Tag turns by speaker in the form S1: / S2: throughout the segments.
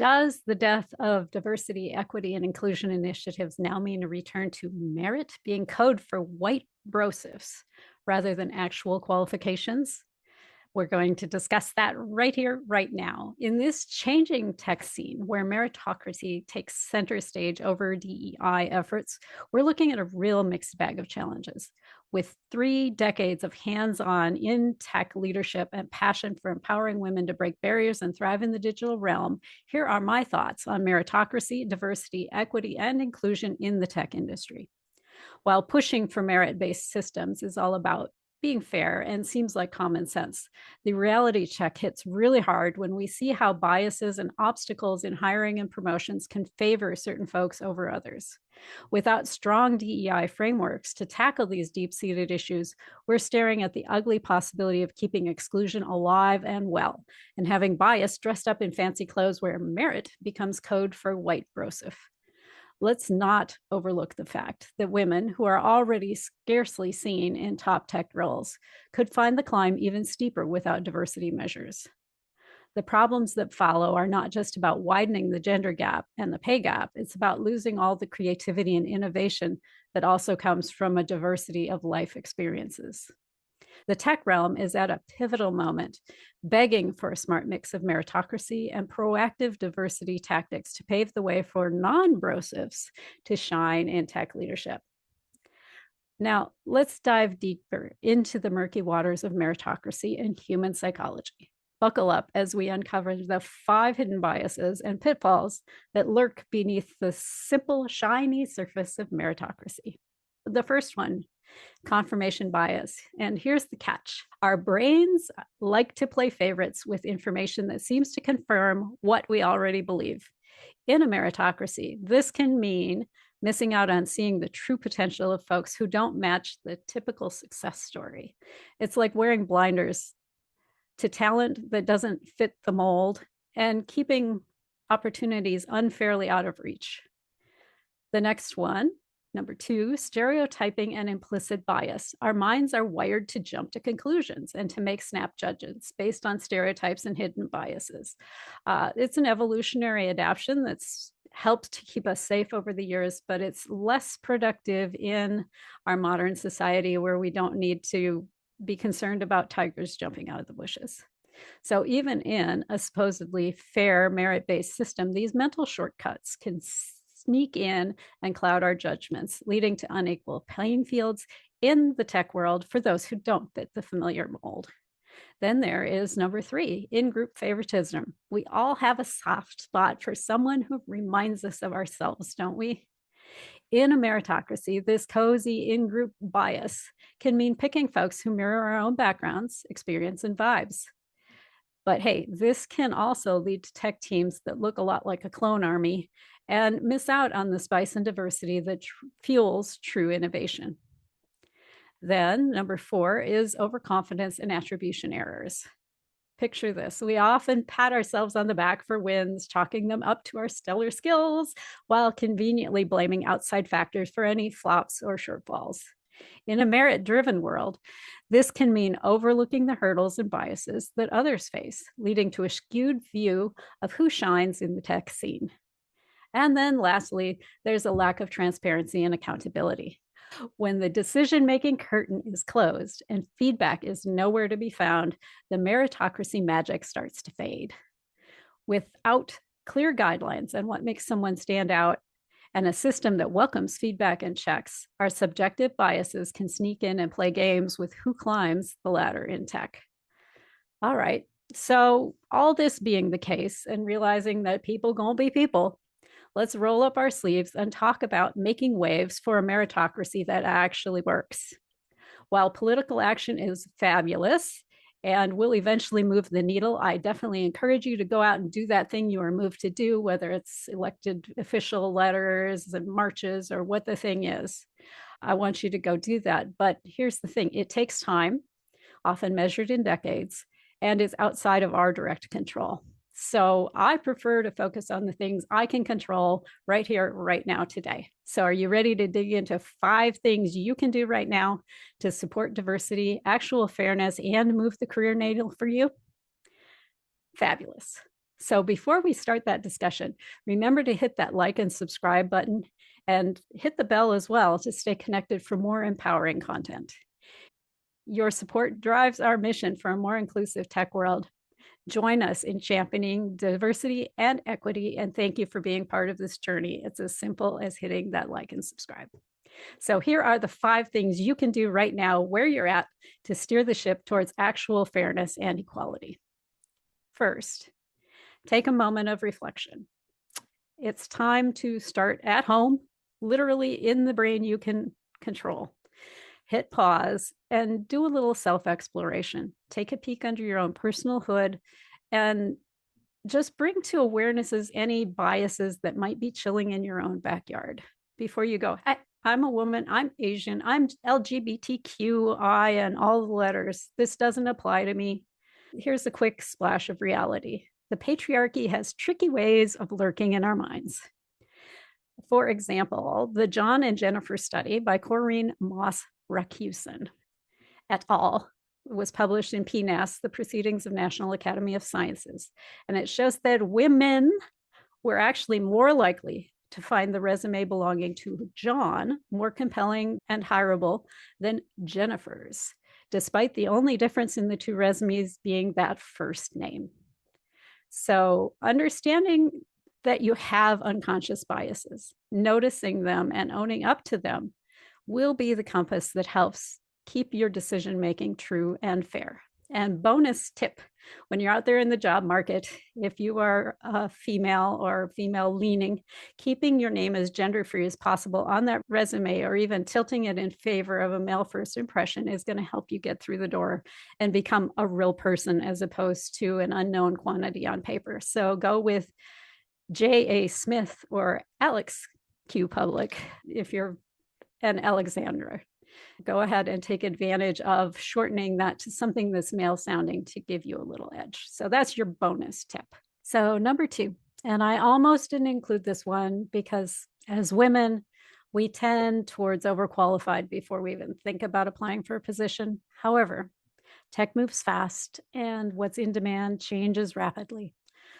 S1: Does the death of diversity, equity, and inclusion initiatives now mean a return to merit being code for white brosives rather than actual qualifications? We're going to discuss that right here, right now. In this changing tech scene where meritocracy takes center stage over DEI efforts, we're looking at a real mixed bag of challenges. With 3 decades of hands-on in tech leadership and passion for empowering women to break barriers and thrive in the digital realm, here are my thoughts on meritocracy, diversity, equity, and inclusion in the tech industry. While pushing for merit-based systems is all about being fair and seems like common sense, the reality check hits really hard when we see how biases and obstacles in hiring and promotions can favor certain folks over others. Without strong DEI frameworks to tackle these deep-seated issues, we're staring at the ugly possibility of keeping exclusion alive and well, and having bias dressed up in fancy clothes where merit becomes code for white brosif. Let's not overlook the fact that women who are already scarcely seen in top tech roles could find the climb even steeper without diversity measures. The problems that follow are not just about widening the gender gap and the pay gap, it's about losing all the creativity and innovation that also comes from a diversity of life experiences. The tech realm is at a pivotal moment, begging for a smart mix of meritocracy and proactive diversity tactics to pave the way for non-brosifs to shine in tech leadership. Now, let's dive deeper into the murky waters of meritocracy and human psychology. Buckle up as we uncover the 5 hidden biases and pitfalls that lurk beneath the simple, shiny surface of meritocracy. The first one, confirmation bias. And here's the catch. Our brains like to play favorites with information that seems to confirm what we already believe. In a meritocracy, this can mean missing out on seeing the true potential of folks who don't match the typical success story. It's like wearing blinders to talent that doesn't fit the mold and keeping opportunities unfairly out of reach. The next one, number 2, stereotyping and implicit bias. Our minds are wired to jump to conclusions and to make snap judgments based on stereotypes and hidden biases. It's an evolutionary adaptation that's helped to keep us safe over the years, but it's less productive in our modern society where we don't need to be concerned about tigers jumping out of the bushes. So even in a supposedly fair merit-based system, these mental shortcuts can sneak in and cloud our judgments, leading to unequal playing fields in the tech world for those who don't fit the familiar mold. Then there is number 3, in-group favoritism. We all have a soft spot for someone who reminds us of ourselves, don't we? In a meritocracy, this cozy in-group bias can mean picking folks who mirror our own backgrounds, experience, and vibes. But hey, this can also lead to tech teams that look a lot like a clone army and miss out on the spice and diversity that fuels true innovation. Then number 4 is overconfidence and attribution errors. Picture this. We often pat ourselves on the back for wins, chalking them up to our stellar skills, while conveniently blaming outside factors for any flops or shortfalls. In a merit-driven world, this can mean overlooking the hurdles and biases that others face, leading to a skewed view of who shines in the tech scene. And then lastly, there's a lack of transparency and accountability. When the decision-making curtain is closed and feedback is nowhere to be found, the meritocracy magic starts to fade. Without clear guidelines on what makes someone stand out and a system that welcomes feedback and checks, our subjective biases can sneak in and play games with who climbs the ladder in tech. All right, so all this being the case and realizing that people gonna be people, let's roll up our sleeves and talk about making waves for a meritocracy that actually works. While political action is fabulous and will eventually move the needle, I definitely encourage you to go out and do that thing you are moved to do, whether it's elected official letters and marches or what the thing is. I want you to go do that. But here's the thing, it takes time, often measured in decades, and is outside of our direct control. So I prefer to focus on the things I can control right here, right now, today. So are you ready to dig into 5 things you can do right now to support diversity, actual fairness, and move the career needle for you? Fabulous. So before we start that discussion, remember to hit that like and subscribe button and hit the bell as well to stay connected for more empowering content. Your support drives our mission for a more inclusive tech world. Join us in championing diversity and equity, and thank you for being part of this journey. It's as simple as hitting that like and subscribe. So here are the 5 things you can do right now where you're at to steer the ship towards actual fairness and equality. First, take a moment of reflection. It's time to start at home, literally in the brain you can control. Hit pause and do a little self-exploration. Take a peek under your own personal hood and just bring to awarenesses any biases that might be chilling in your own backyard before you go, hey, I'm a woman, I'm Asian, I'm LGBTQI and all the letters. This doesn't apply to me. Here's a quick splash of reality. The patriarchy has tricky ways of lurking in our minds. For example, the John and Jennifer study by Corinne Moss-Rakusen et al. Was published in PNAS, the Proceedings of National Academy of Sciences. And it shows that women were actually more likely to find the resume belonging to John more compelling and hireable than Jennifer's, despite the only difference in the 2 resumes being that first name. So understanding that you have unconscious biases, noticing them and owning up to them will be the compass that helps keep your decision-making true and fair. And bonus tip, when you're out there in the job market, if you are a female or female leaning, keeping your name as gender-free as possible on that resume or even tilting it in favor of a male first impression is going to help you get through the door and become a real person as opposed to an unknown quantity on paper. So go with J.A. Smith or Alex Q. Public if you're an Alexandra. Go ahead and take advantage of shortening that to something that's male sounding to give you a little edge. So that's your bonus tip. So number 2, and I almost didn't include this one because as women, we tend towards overqualified before we even think about applying for a position. However, tech moves fast and what's in demand changes rapidly.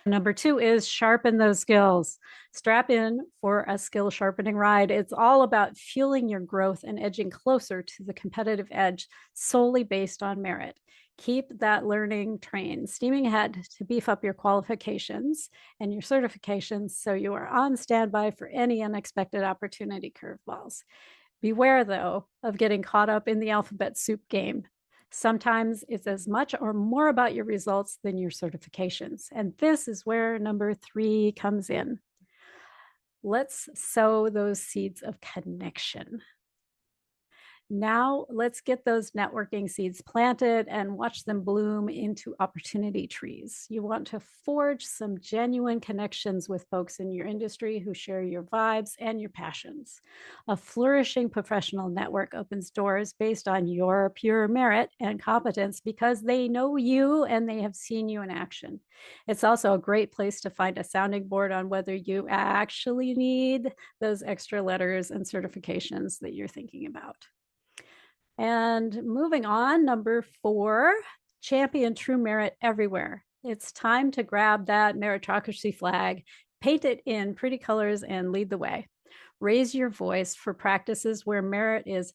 S1: Number 2 is sharpen those skills. Strap in for a skill sharpening ride. It's all about fueling your growth and edging closer to the competitive edge solely based on merit. Keep that learning train steaming ahead to beef up your qualifications and your certifications so you are on standby for any unexpected opportunity curveballs. Beware, though, of getting caught up in the alphabet soup game. Sometimes it's as much or more about your results than your certifications. And this is where number 3 comes in. Let's sow those seeds of connection. Now let's get those networking seeds planted and watch them bloom into opportunity trees. You want to forge some genuine connections with folks in your industry who share your vibes and your passions. A flourishing professional network opens doors based on your pure merit and competence because they know you and they have seen you in action. It's also a great place to find a sounding board on whether you actually need those extra letters and certifications that you're thinking about. And moving on, number 4, champion true merit everywhere. It's time to grab that meritocracy flag, paint it in pretty colors, and lead the way. Raise your voice for practices where merit is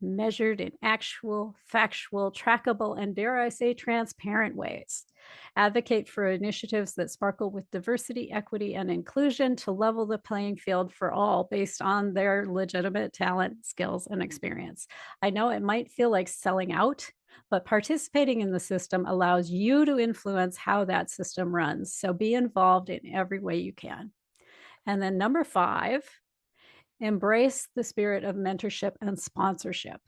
S1: measured in actual, factual, trackable, and dare I say, transparent ways. Advocate for initiatives that sparkle with diversity, equity, and inclusion to level the playing field for all based on their legitimate talent, skills, and experience. I know it might feel like selling out, but participating in the system allows you to influence how that system runs. So be involved in every way you can. And then number 5, embrace the spirit of mentorship and sponsorship.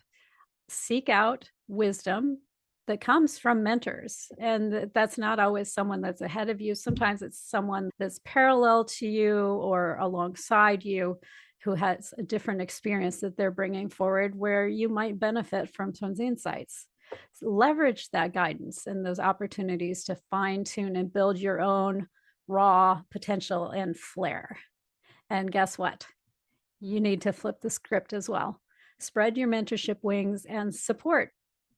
S1: Seek out wisdom that comes from mentors. And that's not always someone that's ahead of you. Sometimes it's someone that's parallel to you or alongside you who has a different experience that they're bringing forward where you might benefit from some insights. So leverage that guidance and those opportunities to fine tune and build your own raw potential and flair. And guess what? You need to flip the script as well. Spread your mentorship wings and support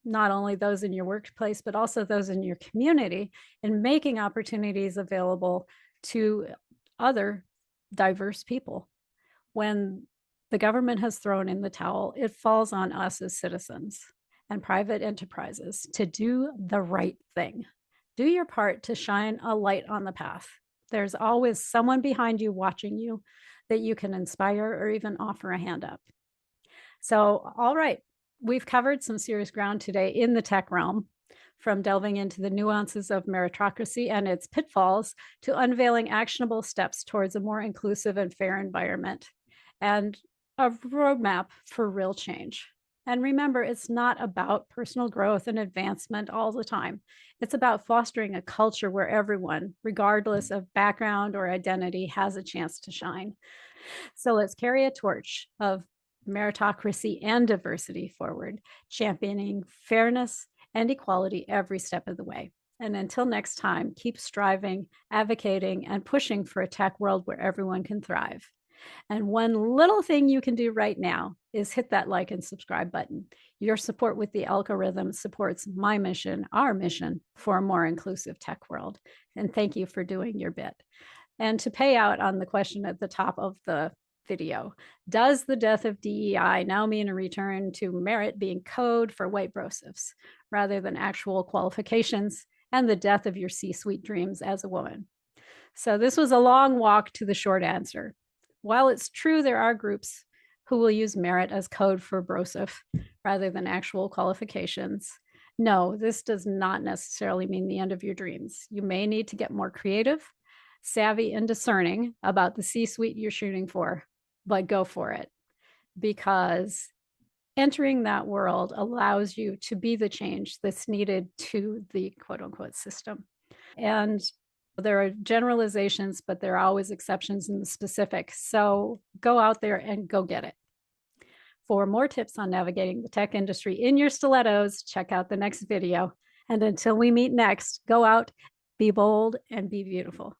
S1: not only those in your workplace, but also those in your community, and making opportunities available to other diverse people. When the government has thrown in the towel, it falls on us as citizens and private enterprises to do the right thing. Do your part to shine a light on the path. There's always someone behind you watching you that you can inspire or even offer a hand up. So, all right, we've covered some serious ground today in the tech realm, from delving into the nuances of meritocracy and its pitfalls to unveiling actionable steps towards a more inclusive and fair environment and a roadmap for real change. And remember, it's not about personal growth and advancement all the time. It's about fostering a culture where everyone, regardless of background or identity, has a chance to shine. So let's carry a torch of meritocracy and diversity forward, championing fairness and equality every step of the way. And until next time, keep striving, advocating, and pushing for a tech world where everyone can thrive. And one little thing you can do right now is hit that like and subscribe button. Your support with the algorithm supports my mission, our mission, for a more inclusive tech world. And thank you for doing your bit. And to pay out on the question at the top of the video, does the death of DEI now mean a return to merit being code for white brosives rather than actual qualifications, and the death of your C-suite dreams as a woman? So this was a long walk to the short answer. While it's true there are groups who will use merit as code for brosive rather than actual qualifications, no, this does not necessarily mean the end of your dreams. You may need to get more creative, savvy, and discerning about the C-suite you're shooting for, but go for it, because entering that world allows you to be the change that's needed to the quote unquote system. And there are generalizations, but there are always exceptions in the specific. So go out there and go get it. For more tips on navigating the tech industry in your stilettos, check out the next video. And until we meet next, go out, be bold, and be beautiful.